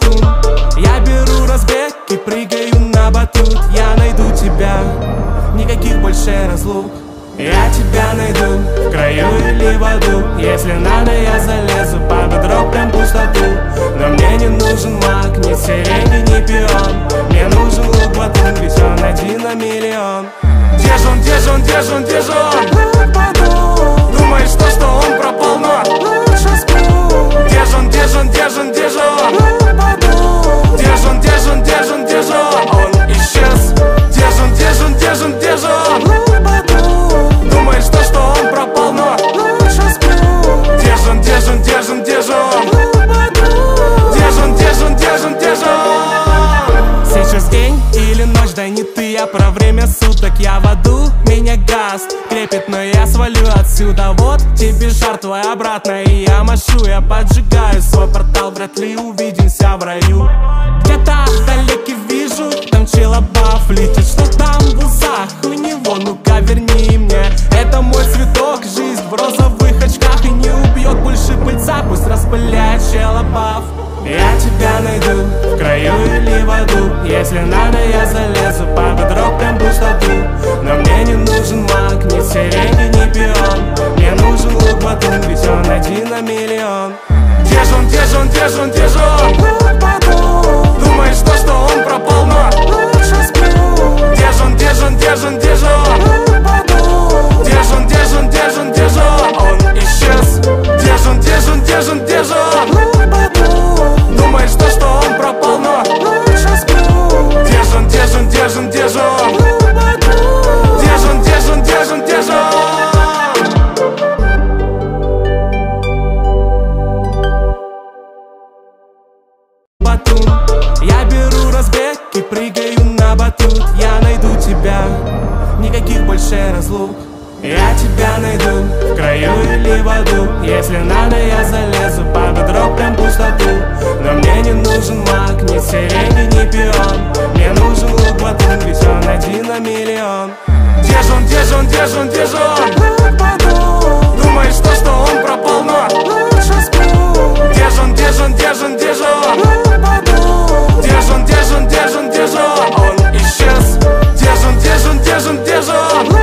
батун. Я беру разбег и прыгаю на батут. Я найду тебя, никаких больше разлук. Я тебя найду в краю или в аду. Если надо, я залезу под бедро, прям пустоту. Но мне не нужен маг, ни сирень, ни пион. Мне нужен лук батун, ведь он один на миллион. Где же он, где же он, где же он, где же он? Думаешь, что он пропал, но лучше сплю. Где же он, где же он, где же он, где же он? Где же он, где же он, где же он, где же он? Он исчез. Где же он, где же он, где же он, где же он? Думаешь, что он пропал, но лучше сплю. Где же он, где же он, где же он, где же он? Где же он, где же он, где же он, где же он? Сейчас день или ночь, да не ты, я про время суток. Я в аду, меня газ крепит, но я свалю отсюда. Вот тебе шар твой обратно, и я машу, я поджигаю свой портал. Вряд ли увидимся в раю. Где-то вдалеке вижу, там челобав летит. Что там в усах у него, ну-ка верни мне. Это мой цветок, жизнь в розовых очках. И не убьет больше пыльца, пусть распыляет челобав. Я тебя найду в краю или в аду. Если надо, я залезу под бедро, прям пустоту. Но мне не нужен маг, ни сирень, ни пион. Мне нужен лук батун, ведь он один на миллион. Где же он, где же он, где же он, где же он? Думаешь, что он пропал, но лучше сплю. Где же он, где же он, где же он, где же он? Где же он, где же он, где же он, где же он? Он исчез. Где же он, где же он, где же он, где же он? Думаешь, что он пропал, но лучше сплю. Где же он, где же он, где же он, где же он? Где же он, где же он, где же он, где же он? Я беру разбег и прыгаю на батут. Я найду тебя, никаких больше разлук. Я тебя найду в краю или в аду. Если надо, я залезу под бедро, прям пустоту. Но мне не нужен маг, ни сирень, ни пион. Мне нужен лук батун, ведь он один на миллион. Где же он, где же он, где же он, где же он? Думаешь, что он пропал, но лучше сплю. Где же он, где же он, где же он, где же он? Где же он, где же он, где же он, где же он? Он исчез. Где же он, где же он, где же он, где же он?